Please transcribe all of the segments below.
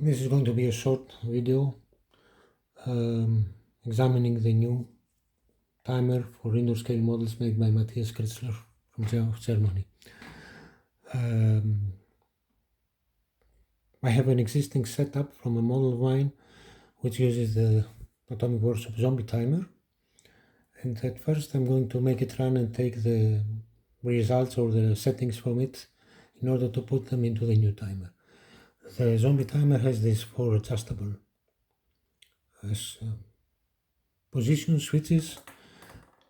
This is going to be a short video examining the new timer for indoor scale models made by Matthias Kritzler of Germany. I have an existing setup from a model of mine which uses the Atomic Workshop zombie timer, and at first I'm going to make it run and take the results or the settings from it in order to put them into the new timer. The zombie timer has these 4 adjustable position switches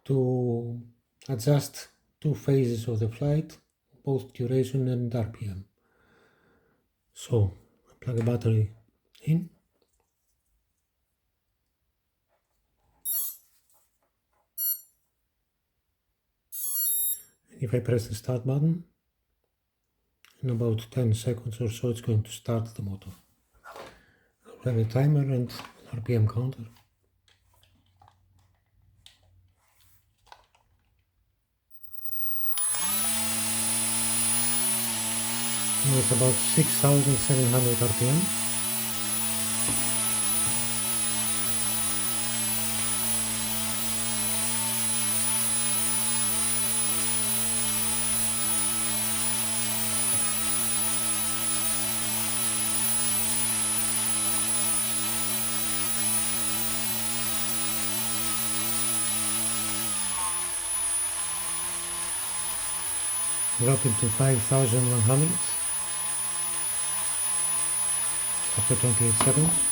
to adjust 2 phases of the flight, both duration and RPM. So I plug a battery in. If I press the start button, in about 10 seconds or so it's going to start the motor. I'll have a timer and an RPM counter. Now it's about 6,700 RPM. Drop it to 5,100 after 28 seconds.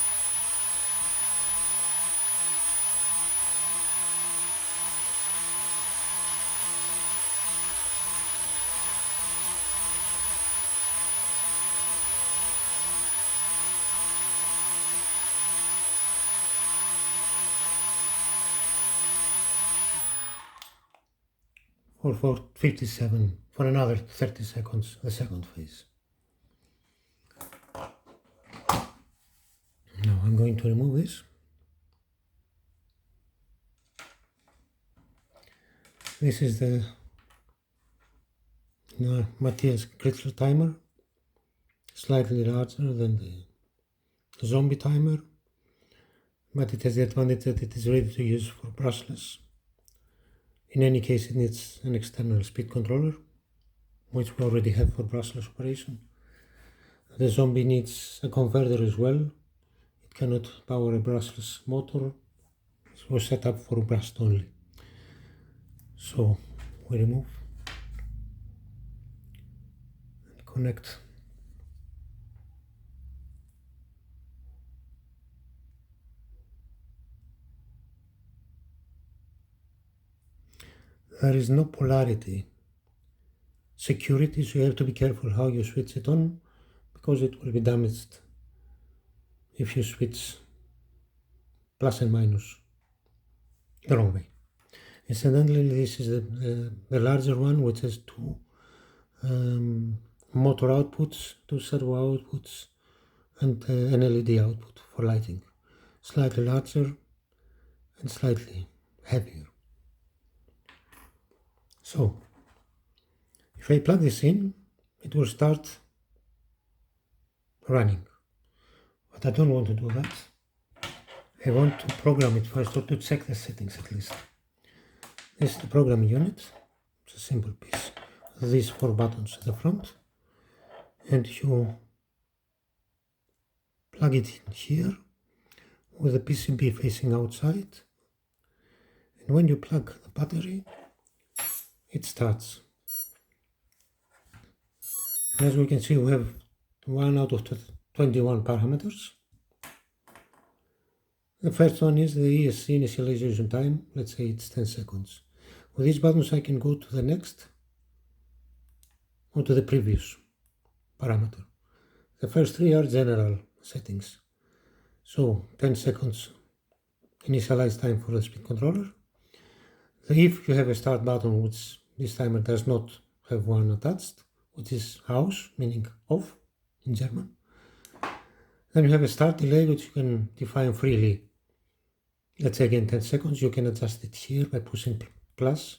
Or for 57, for another 30 seconds, the second phase. Now I'm going to remove this. This is the Matthias Kritzler timer, slightly larger than the zombie timer, but it has the advantage that it is ready to use for brushless. In any case, it needs an external speed controller, which we already have for brushless operation. The zombie needs a converter as well. It cannot power a brushless motor. It was set up for brushed only. So we remove and connect. There is no polarity security, so you have to be careful how you switch it on, because it will be damaged if you switch plus and minus the wrong way. Incidentally, this is the larger one, which has 2 motor outputs, 2 servo outputs, and an LED output for lighting. Slightly larger and slightly heavier. So, if I plug this in, it will start running. But I don't want to do that. I want to program it first, or to check the settings at least. This is the programming unit. It's a simple piece. These 4 buttons at the front. And you plug it in here with the PCB facing outside. And when you plug the battery, it starts. As we can see, we have 1 out of 21 parameters. The first one is the ESC initialization time. Let's say it's 10 seconds. With these buttons I can go to the next or to the previous parameter. The first 3 are general settings. So 10 seconds initialize time for the speed controller. If you have a start button, which this timer does not have one attached, which is aus, meaning off in German, then you have a start delay, which you can define freely. Let's say again 10 seconds. You can adjust it here by pushing plus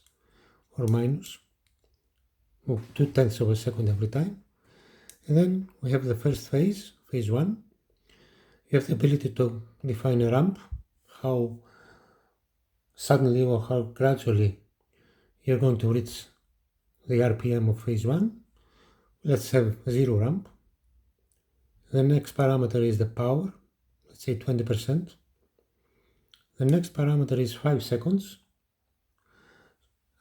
or minus, move 2/10 of a second every time. And then we have the first phase, phase 1, You have the ability to define a ramp, how suddenly or how gradually you're going to reach the RPM of phase 1. Let's have 0 ramp. The next parameter is the power, let's say 20%. The next parameter is 5 seconds.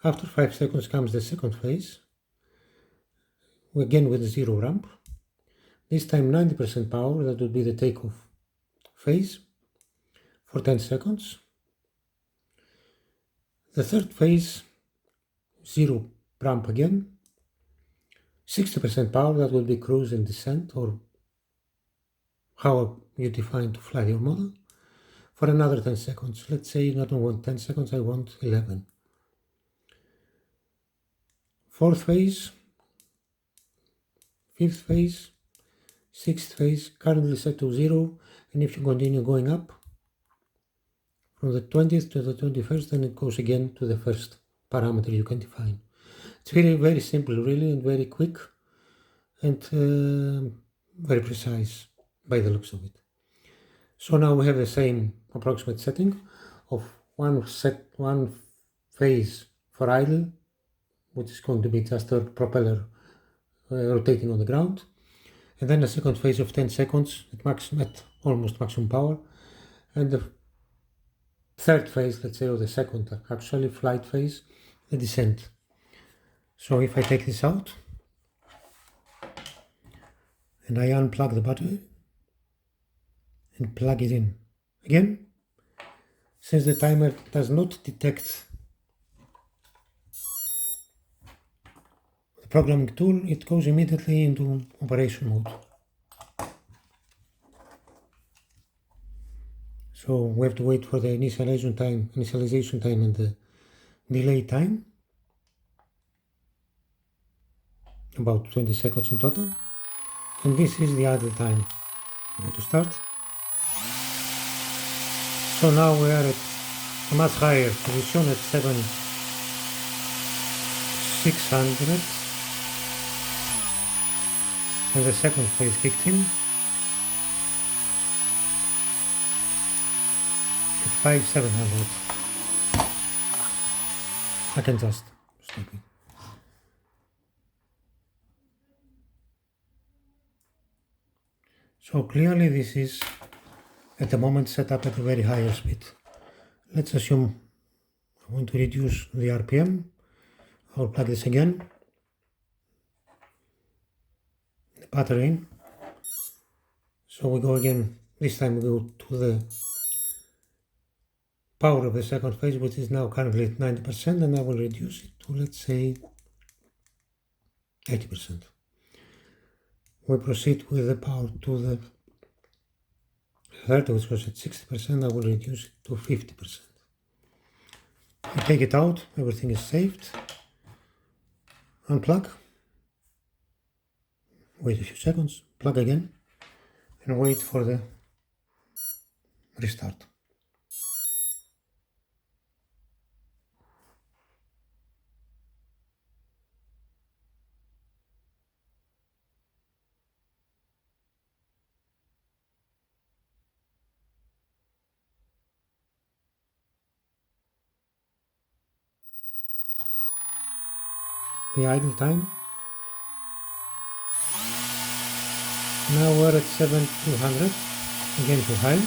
After 5 seconds comes the second phase, again with 0 ramp. This time 90% power, that would be the takeoff phase for 10 seconds. The third phase, 0 ramp again. 60% power, that will be cruise and descent, or how you define to fly your model, for another 10 seconds. Let's say I don't want 10 seconds, I want 11. Fourth phase, fifth phase, sixth phase, currently set to 0, and if you continue going up from the 20th to the 21st, then it goes again to the first parameter you can define. It's very, very simple really, and very quick, and very precise by the looks of it. So now we have the same approximate setting of one phase for idle, which is going to be just a propeller rotating on the ground, and then a second phase of 10 seconds at almost maximum power, and the third phase, let's say, or the second actually flight phase, the descent. So if I take this out and I unplug the battery and plug it in again, since the timer does not detect the programming tool, it goes immediately into operation mode. So we have to wait for the initialization time and the delay time, about 20 seconds in total, and this is the idle time. I'm going to start. So now we are at a much higher position at 7,600, and the second phase kicked in at 5,700. I can just stop it. So clearly this is at the moment set up at a very higher speed. Let's assume I want to reduce the RPM. I'll plug this again, the battery in. So we go again, this time we go to the power of the second phase, which is now currently at 90%, and I will reduce it to, let's say, 80%. We proceed with the power to the third, which was at 60%, I will reduce it to 50%. I take it out, everything is saved, unplug, wait a few seconds, plug again, and wait for the restart. The idle time. Now we're at 7,200, again too high.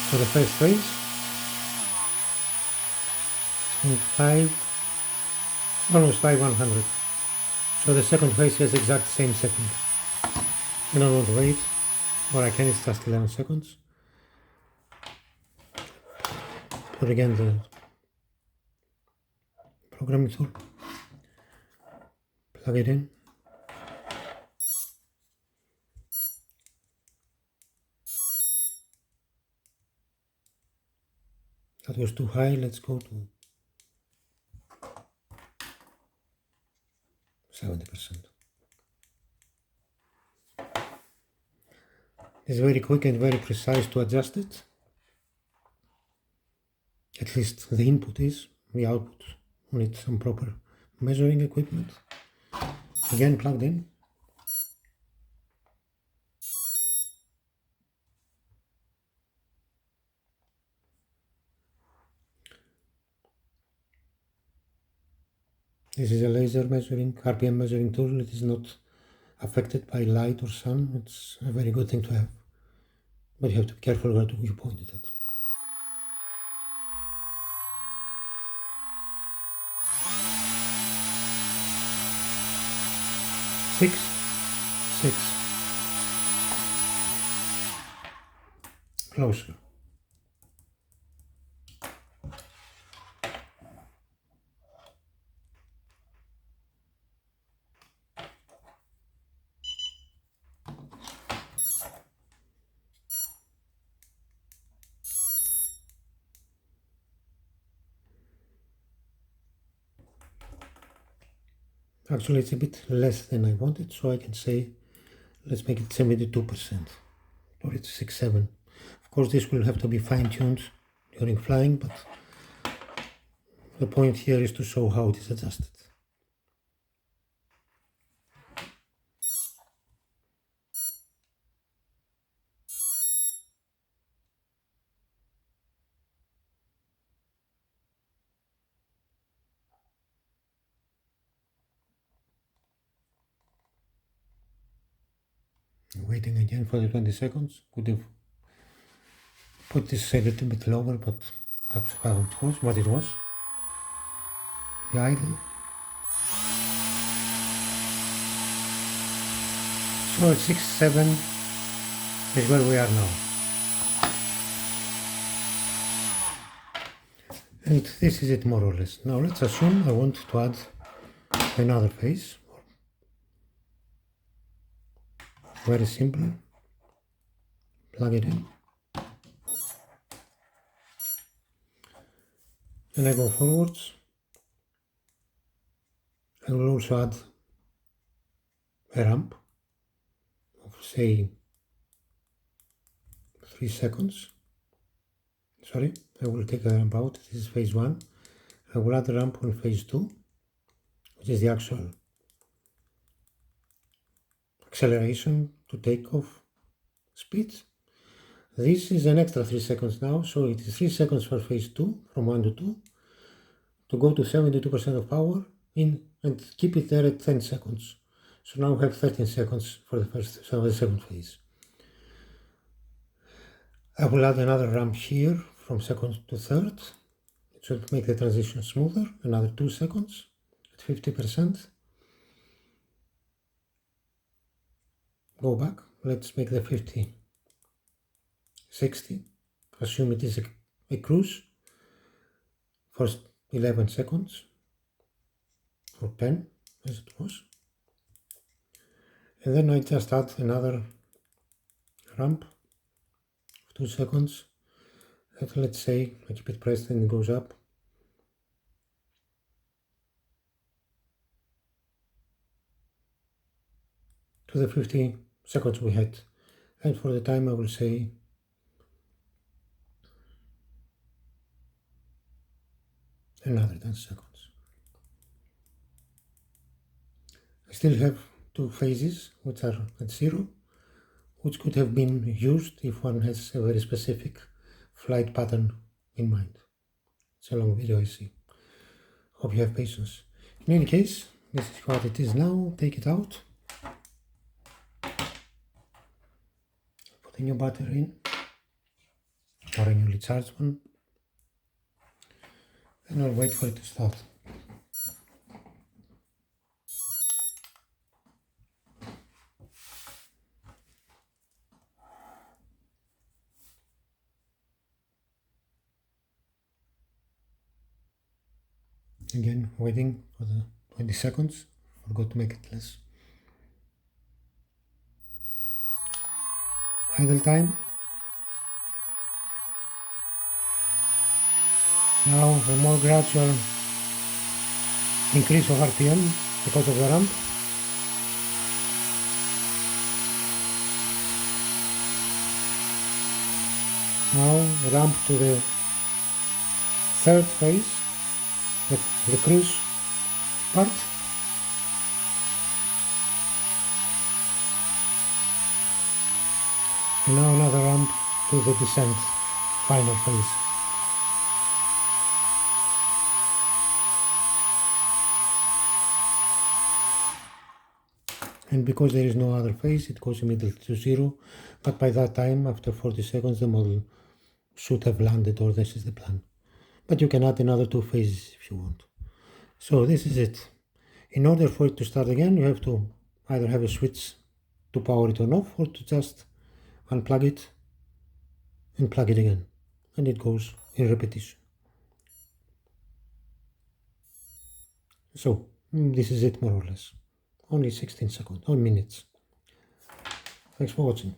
For the first phase, and almost 5,100. So the second phase has the exact same setting. I don't want to wait, or I can, it's just 11 seconds. Put again the programming tool, plug it in. That was too high, let's go to 70%. It's very quick and very precise to adjust it. At least the input is, the output needs some proper measuring equipment. Again plugged in. This is a laser measuring, RPM measuring tool. It is not affected by light or sun. It's a very good thing to have. But you have to be careful where you point it at. 6, 6. Closer. Actually, it's a bit less than I wanted, so I can say let's make it 72%, or it's 6, 7. Of course, this will have to be fine-tuned during flying, but the point here is to show how it is adjusted. Waiting again for the 20 seconds. Could have put this a little bit lower, but that's how it was, what it was. The idle. So 6, 7 is where we are now. And this is it more or less. Now let's assume I want to add another phase. Very simple. Plug it in. And I go forwards. I will also add a ramp of say 3 seconds. Sorry, I will take a ramp out. This is phase 1. I will add a ramp on phase 2, which is the actual acceleration to take off speed. This is an extra 3 seconds now, so it is 3 seconds for phase 2, from 1 to 2, to go to 72% of power in and keep it there at 10 seconds. So now we have 13 seconds for the second phase. I will add another ramp here from second to third. It should make the transition smoother, another 2 seconds at 50%. Go back, let's make the 50, 60, assume it is a cruise, first 11 seconds, or 10 as it was, and then I just add another ramp of 2 seconds, and let's say I keep it pressed and it goes up. To the 50 seconds we had, and for the time I will say another 10 seconds. I still have 2 phases which are at 0, which could have been used if one has a very specific flight pattern in mind. It's a long video, I see. Hope you have patience. In any case, this is what it is now. Take it out. Put a new battery in, or a newly charged one, and I'll wait for it to start. Again, waiting for the 20 seconds. Forgot to make it less. Idle time. Now a more gradual increase of RPM because of the ramp. Now ramp to the third phase, the cruise part. And now another ramp to the descent, final phase. And because there is no other phase, it goes immediately to 0, but by that time, after 40 seconds, the model should have landed, or this is the plan. But you can add another 2 phases if you want. So this is it. In order for it to start again, you have to either have a switch to power it on off, or to just unplug it and plug it again. And it goes in repetition. So this is it more or less. Only 16 seconds, or minutes. Thanks for watching.